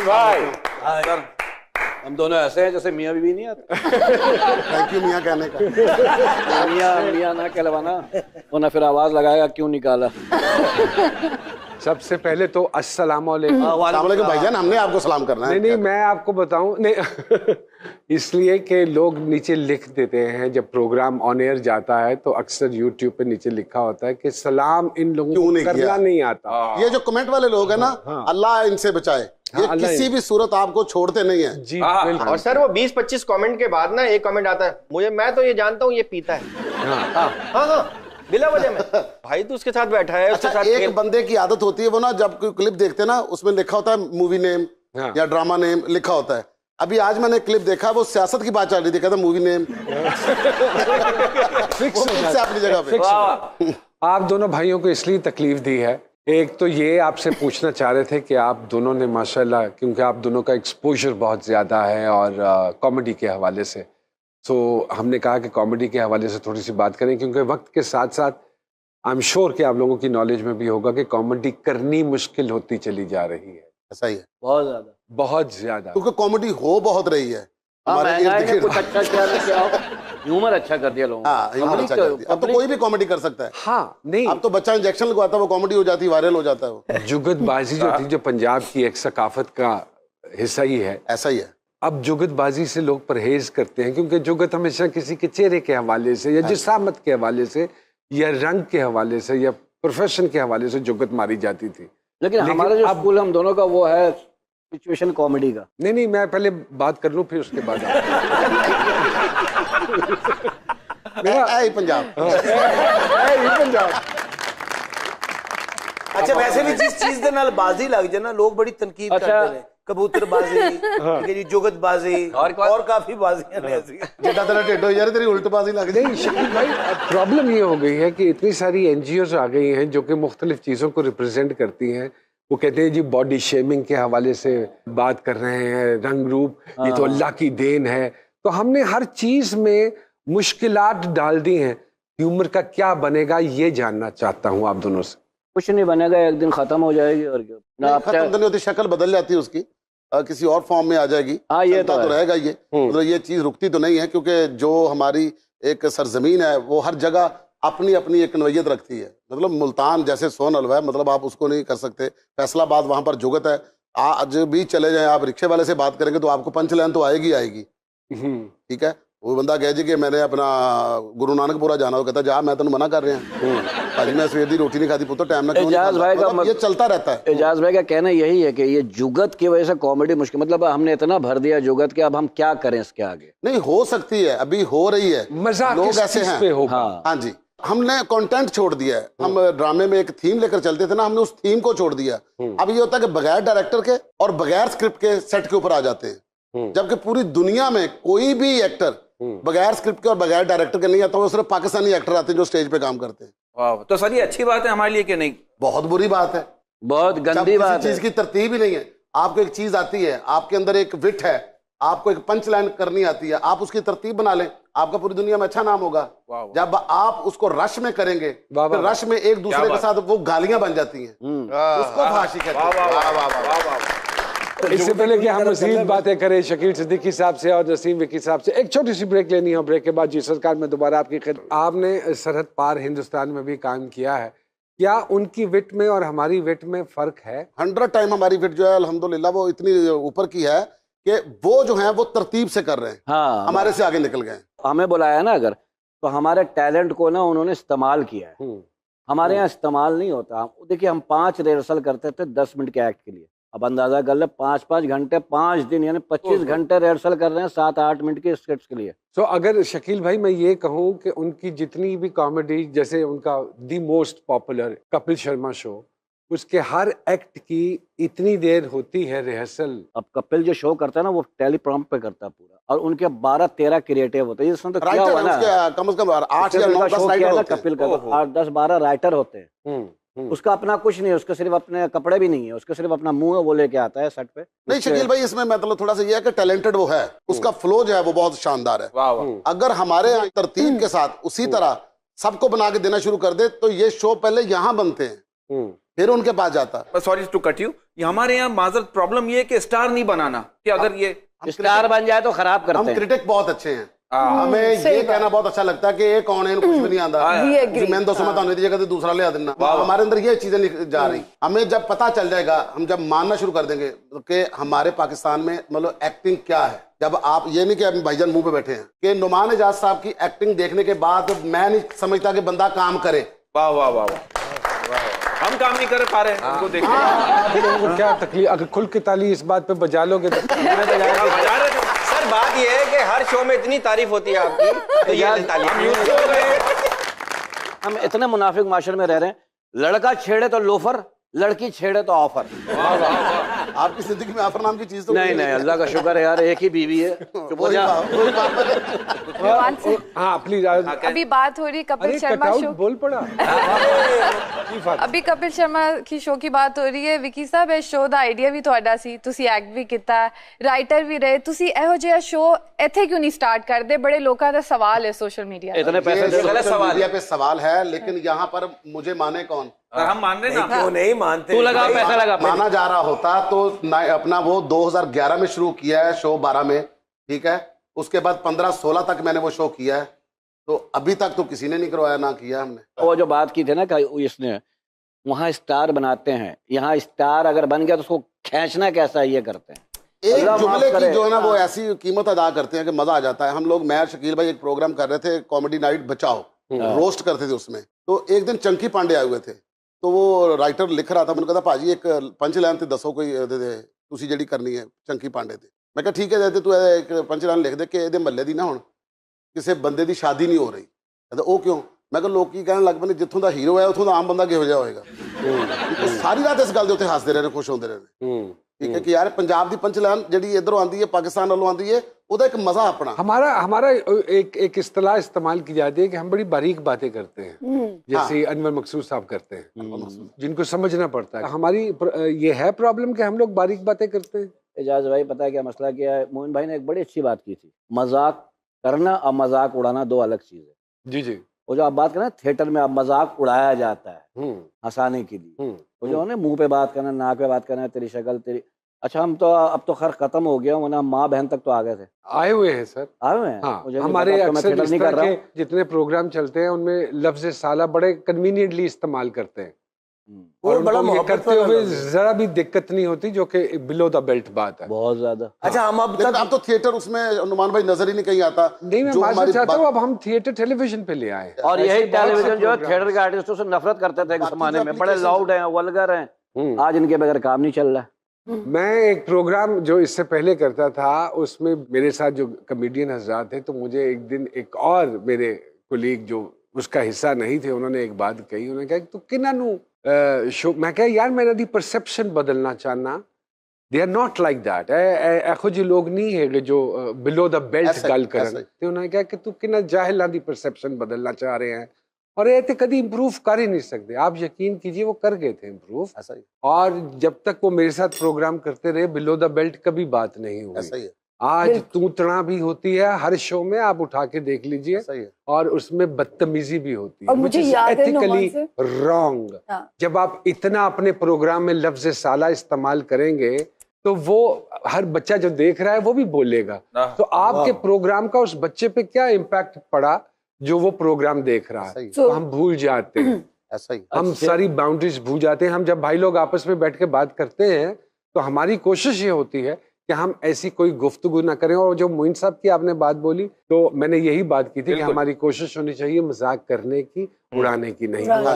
भाई सर, हम दोनों ऐसे हैं जैसे मियाँ बीवी नहीं आते। थैंक यू मियाँ कहने का। मियाँ ना कहलवाना, वरना फिर आवाज लगाएगा क्यों निकाला। सबसे पहले तो अस्सलाम वालेकुम। भाईजान, हमने आपको सलाम करना है। नहीं मैं आपको बताऊं नहीं इसलिए कि लोग नीचे लिख देते हैं जब प्रोग्राम ऑन एयर जाता है तो अक्सर यूट्यूब पे नीचे लिखा होता है कि सलाम इन लोगों को करना नहीं आता। ये जो कमेंट वाले लोग हैं ना, अल्लाह इनसे बचाए, ये किसी भी सूरत आपको छोड़ते नहीं है जी। और सर वो 20-25 कमेंट के बाद ना एक कमेंट आता है, मैं तो ये जानता हूँ ये पीता है। हाँ बिला वजह में। भाई तो उसके साथ बैठा है, उसके साथ एक बंदे की आदत होती है, वो ना जब कोई क्लिप देखते हैं ना उसमें लिखा होता है मूवी नेम या ड्रामा नेम लिखा होता है। अभी आज मैंने क्लिप देखा, वो सियासत की बात चल रही थी, कहता मूवी नेम फिक्स है अपनी जगह पे। आप दोनों भाइयों को इसलिए तकलीफ दी है, एक तो ये आपसे पूछना चाह रहे थे कि आप दोनों ने माशाल्लाह, क्योंकि आप दोनों का एक्सपोजर बहुत ज़्यादा है और कॉमेडी के हवाले से, तो हमने कहा कि कॉमेडी के हवाले से थोड़ी सी बात करें, क्योंकि वक्त के साथ साथ आई एम श्योर कि आप लोगों की नॉलेज में भी होगा कि कॉमेडी करनी मुश्किल होती चली जा रही है। ऐसा ही है, बहुत ज़्यादा, क्योंकि कॉमेडी हो बहुत रही है। कुछ अच्छा क्या ह्यूमर अच्छा कर दिया लोगों ने। अब तो कोई भी कॉमेडी कर सकता है। हाँ नहीं, अब तो बच्चा इंजेक्शन लगवाता है वो कॉमेडी हो जाती है, वायरल हो जाता है वो। जुगतबाजी जो थी, जो पंजाब की एक सकाफत का हिस्सा ही है, ऐसा ही है। अब जुगतबाजी से लोग परहेज करते हैं, क्योंकि जुगत हमेशा किसी के चेहरे के हवाले से या जिसामत के हवाले से या रंग के हवाले से या प्रोफेशन के हवाले से जुगत मारी जाती थी। लेकिन हमारा जो स्कूल हम दोनों का वो है सिचुएशन कॉमेडी का। नहीं मैं पहले बात कर लूं फिर उसके बाद पंजाब। अच्छा वैसे भी जिस चीज के नाल बाजी लग जाए ना, लोग बड़ी तनकीद करते हैं। कबूतरबाजी, जी जुगतबाजी और काफी बाजियां ऐसी। जेड़ा तेरा ढिड हो यार, तेरी उल्टबाजी लग जाए। नहीं शकील भाई, प्रॉब्लम ये हो गई है कि इतनी सारी एनजीओज आ गई हैं जो कि मुख्तलिफ चीज़ों को रिप्रेजेंट करती हैं। वो कहते हैं जी बॉडी शेमिंग के हवाले से बात कर रहे हैं, रंग रूप ये तो अल्लाह की देन है। तो हमने हर चीज़ में मुश्किलात डाल दी हैं। ह्यूमर का क्या बनेगा ये जानना चाहता हूँ आप दोनों से। कुछ नहीं बनेगा, एक दिन खत्म हो जाएगी और क्या। खत्म तो नहीं होती, शक्ल बदल जाती है उसकी, किसी और फॉर्म में आ जाएगी। हाँ ये तो रहेगा ये, मतलब ये चीज रुकती तो नहीं है, क्योंकि जो हमारी एक सरजमीन है वो हर जगह अपनी अपनी एक नोयत रखती है। मतलब मुल्तान जैसे सोन हलवा है, मतलब आप उसको नहीं कर सकते। फैसलाबाद वहां पर जुगत है, आज भी चले जाएं आप रिक्शे वाले से बात करेंगे तो आपको पंच लाइन तो आएगी। ठीक है, वो बंदा कहे जी कि मैंने अपना गुरु नानकपुरा जाना, हो कहता जा मैं तेन मना कर रहा हूँ भाजी, मैं सवेर की रोटी नहीं खाती पुत्र, टाइम ना। एजाज भाई का ये चलता रहता है। एजाज भाई का कहना यही है कि ये जुगत की वजह से कॉमेडी मुश्किल, मतलब हमने इतना भर दिया जुगत के, अब हम क्या करें इसके आगे। नहीं हो सकती है, अभी हो रही है, लोग ऐसे हैं। हाँ जी, हमने कंटेंट छोड़ दिया है। हम ड्रामे में एक थीम लेकर चलते थे ना, हमने उस थीम को छोड़ दिया। अब ये होता है कि बगैर डायरेक्टर के और बगैर स्क्रिप्ट के सेट के ऊपर आ जाते हैं, जबकि पूरी दुनिया में कोई भी एक्टर बगैर स्क्रिप्ट के और बगैर डायरेक्टर के नहीं आता। वो सिर्फ पाकिस्तानी एक्टर आते हैं जो स्टेज पे काम करते हैं। तो सर ये अच्छी बात है हमारे लिए कि नहीं? बहुत बुरी बात है, बहुत गंदी बात है। चीज की तरतीब ही नहीं है। आपको एक चीज आती है, आपके अंदर एक विट है, आपको एक पंच लाइन करनी आती है, आप उसकी तरतीब बना लें, आपका पूरी दुनिया में अच्छा नाम होगा। जब आप उसको रश में करेंगे, फिर रश में एक दूसरे के साथ वो गालियां बन जाती हैं, उसको फांसी कहते हैं। इससे पहले कि हम मज़ीद बातें करें शकील सिद्दीकी साहब से और नसीम विकी साहब से, एक छोटी सी ब्रेक लेनी है। ब्रेक के बाद जी सरकार में दोबारा आपकी खिदमत। आपने सरहद पार हिंदुस्तान में भी काम किया है, क्या उनकी विट में और हमारी विट में फ़र्क है? 100 टाइम हमारी विट जो है अल्हम्दुलिल्लाह वो इतनी ऊपर की है कि वो जो है वो तरतीब से कर रहे हैं। हाँ, हमारे से आगे निकल गए। हमें बुलाया ना अगर, तो हमारे टैलेंट को ना उन्होंने इस्तेमाल किया है। हमारे यहाँ इस्तेमाल नहीं होता। देखिए हम 5 रिहर्सल करते थे 10 मिनट के एक्ट के लिए। अब अंदाजा कर ले 5-5 घंटे 5 दिन यानी 25 घंटे रिहर्सल कर रहे हैं 7-8 मिनट के स्किट्स के लिए। तो अगर शकील भाई मैं ये कहूँ कि उनकी जितनी भी कॉमेडी, जैसे उनका the most popular Kapil Sharma show, उसके हर एक्ट की इतनी देर होती है रिहर्सल। अब कपिल जो शो करता है ना वो टेलीप्रॉम्प्ट पे करता है पूरा, और उनके 12-13 क्रिएटिव होते हैं। इसमें तो क्या हुआ ना, कम से कम 8 या 9 राइटर होते हैं। कपिल का 8-10-12 राइटर होते हैं। उसका अपना कुछ नहीं है, उसका सिर्फ अपने कपड़े भी नहीं है, उसका सिर्फ अपना मुंह है, वो लेके आता है सेट पे। नहीं शकील भाई, इसमें मतलब थोड़ा सा ये है कि टैलेंटेड वो है, उसका फ्लो जो है वो बहुत शानदार है। अगर हमारे यहाँ तरतीब के साथ उसी तरह सबको बना के देना शुरू कर दे तो ये शो पहले यहाँ बनते हैं, फिर उनके पास जाता। सॉरी टू कट यू, हमारे यहाँ माजरत प्रॉब्लम ये है कि स्टार नहीं बनाना, कि अगर ये स्टार बन जाए तो खराब करते हम हैं। क्रिटिक बहुत अच्छे हैं, हमें ये कहना बहुत अच्छा लगता है कि ये कौन है, इनको कुछ भी नहीं आता, मैं 200 में तो जगह दूसरा ले आ देना। हमारे अंदर ये चीजें जा रही। हमें जब पता चल जाएगा, हम जब मानना शुरू कर देंगे कि हमारे पाकिस्तान में मतलब एक्टिंग क्या है, जब आप ये नहीं कि अभी भाईजान मुंह पे बैठे हैं कि नुमान इजाज साहब की एक्टिंग देखने के बाद मैं नहीं समझता कि बंदा काम करे। वाह वाह वाह वाह, हम काम नहीं कर पा रहे हैं उनको देखते। क्या तकलीफ, अगर खुल के ताली इस बात पे बजा लोगे तो सर बात ये है कि हर शो में इतनी तारीफ होती है आपकी, तो ये हम इतने मुनाफिक माशरे में रह रहे हैं, लड़का छेड़े तो लोफर, लड़की छेड़े तो ऑफर। आपकी जिंदगी में ऑफर नाम की चीज तो नहीं नहीं, अल्लाह का शुक्र है यार, एक ही बीवी है। हाँ प्लीज। अभी बात हो रही कपिल शर्मा शो, बोल पड़ा। अभी कपिल शर्मा की शो की बात हो रही है। विकी साहब, ਇਹ ਸ਼ੋ ਦਾ ਆਈਡੀਆ ਵੀ ਤੁਹਾਡਾ ਸੀ, ਤੁਸੀਂ ਐਕਟ ਵੀ ਕੀਤਾ, ਰਾਈਟਰ ਵੀ ਰਹੇ, ਤੁਸੀਂ ਇਹੋ ਜਿਹਾ ਸ਼ੋ ਇੱਥੇ क्यों नहीं स्टार्ट करते? बड़े लोगों का सवाल है सोशल मीडिया, इतने पैसे सोशल मीडिया पे सवाल है, लेकिन यहाँ पर मुझे माने कौन? हम मान रहे ना, क्यों नहीं मानते? तू लगा पैसा लगा। माना जा रहा होता तो अपना वो 2011 में शुरू किया है शो, 12 में, ठीक है, उसके बाद 15-16 तक मैंने वो शो किया है, तो अभी तक तो किसी ने नहीं करवाया, ना किया हमने। वो जो बात की थी ना कि इसने वहाँ स्टार बनाते हैं, यहाँ स्टार अगर बन गया तो उसको खींचना कैसा है ये करते हैं। एक जुमले की जो है ना वो ऐसी कीमत अदा करते हैं कि मजा आ जाता है। हम लोग, मैं शकील भाई एक प्रोग्राम कर रहे थे, कॉमेडी नाइट बचाओ, रोस्ट करते थे उसमें, तो एक दिन चंकी पांडे आए हुए थे, तो वो राइटर लिख रहा था, मैंने कहा भाजी एक पंच लाइन दसो कोई तुसी जेडी करनी है चंकी पांडे ते। मैं कहा ठीक है, तू एक पंच लाइन लिख दे कि ਇਹਦੇ ਮਹੱਲੇ ਦੀ ਨਾ ਹੁਣ ਕਿਸੇ ਬੰਦੇ ਦੀ ਸ਼ਾਦੀ ਨਹੀਂ ਹੋ ਰਹੀ। ਕਹਿੰਦਾ ਉਹ ਕਿਉਂ? ਮੈਂ ਕਿਹਾ ਲੋਕ ਕੀ ਕਹਿਣ ਲੱਗ ਪਏ ਨੇ, ਜਿੱਥੋਂ ਦਾ ਹੀਰੋ ਹੈ ਉੱਥੋਂ ਦਾ ਆਮ ਬੰਦਾ ਕਿਹੋ ਜਿਹਾ ਹੋਏਗਾ। ਸਾਰੀ ਰਾਤ ਇਸ ਗੱਲ ਦੇ ਉੱਤੇ ਹੱਸਦੇ ਰਹੇ ਨੇ, ਖੁਸ਼ ਹੁੰਦੇ ਰਹੇ ਨੇ। ठीक है कि यार पंजाब दी पंच लाइन जेडी इधरों आंदी है, पाकिस्तान वालों आंदी है, ਉਹਦਾ एक मजा अपना। हमारा एक इस्तेलाह इस्तेमाल की जाती है कि हम बड़ी बारीक बातें करते हैं, जैसे अनवर मकसूद साहब करते हैं, जिनको समझना पड़ता है। हमारी ये है प्रॉब्लम कि हम लोग बारीक बातें करते हैं। एजाज भाई पता है क्या मसला क्या है? मोइन भाई ने एक बड़ी अच्छी बात की थी, मजाक करना और मजाक उड़ाना दो अलग चीज है। जी जी। वो जो आप बात करें थिएटर में, अब मजाक उड़ाया जाता है हंसाने के लिए, वो जो है मुंह पे बात करना, नाक पे बात करना, तेरी शक्ल तेरी। अच्छा हम तो अब तो खैर खत्म हो गया, वरना माँ बहन तक तो आ गए थे, आए हुए हैं सर, आए हुए हैं। हाँ, मुझे हमारे नहीं अक्सर थिएटर नहीं कर रहा हूँ। जितने प्रोग्राम चलते हैं उनमें लफ्ज साला बड़े कन्वीनियंटली इस्तेमाल करते हैं, और बड़ा उनको ये मोहब्बत करते हुए वाला जरा भी दिक्कत नहीं होती, जो कि बिलो द बेल्ट बात है। बहुत ज्यादा। अच्छा हम अब लेकिन अब तो थिएटर उसमें नुमान भाई नजर ही नहीं कहीं आता। नहीं, मैं बात चाहता हूँ अब हम थिएटर टेलीविजन पे ले आए। और यही टेलीविजन जो है थिएटर के आर्टिस्टों से नफरत करते थे एक जमाने में, बड़े लाउड हैं, वल्गर हैं, आज इनके बगैर काम नहीं चल रहा है। मैं एक प्रोग्राम जो इससे पहले करता था, उसमें मेरे साथ जो कमेडियन हजरात थे, तो मुझे एक दिन एक और मेरे कोलीग जो उसका हिस्सा नहीं थे, उन्होंने एक बात कही, उन्होंने कहा तू किन्नू शो, मैं कहा यार मेरा दी परसेप्शन बदलना चाहना, they are not like that, एहो जी लोग नहीं है जो बिलो द बेल्ट गल करन, ते उन्होंने कहा कि तू किन्ना जाहिलां दी परसेप्शन बदलना चाह रहे हैं, और ये तो कभी इम्प्रूव कर ही नहीं सकते। आप यकीन कीजिए वो कर गए थे इम्प्रूव, ऐसा ही। और जब तक वो मेरे साथ प्रोग्राम करते रहे, बिलो द बेल्ट कभी बात नहीं हुई। ऐसा ही है। आज तूतना भी होती है हर शो में, आप उठा के देख लीजिए, सही है। और उसमें बदतमीजी भी होती है, और मुझे याद है एथिकली नुमान रॉन्ग। जब आप इतना अपने प्रोग्राम में लफ्ज साला इस्तेमाल करेंगे तो वो हर बच्चा जो देख रहा है वो भी बोलेगा, तो आपके प्रोग्राम का उस बच्चे पे क्या इम्पैक्ट पड़ा जो वो प्रोग्राम देख रहा है, तो हम भूल जाते हैं, ऐसा ही। हम सारी बाउंड्रीज भूल जाते हैं। हम जब भाई लोग आपस में बैठ के बात करते हैं तो हमारी कोशिश ये होती है कि हम ऐसी कोई गुफ्तगू ना करें। और जो मोइन साहब की आपने बात बोली, तो मैंने यही बात की थी कि हमारी कोशिश होनी चाहिए मजाक करने की, उड़ाने की नहीं।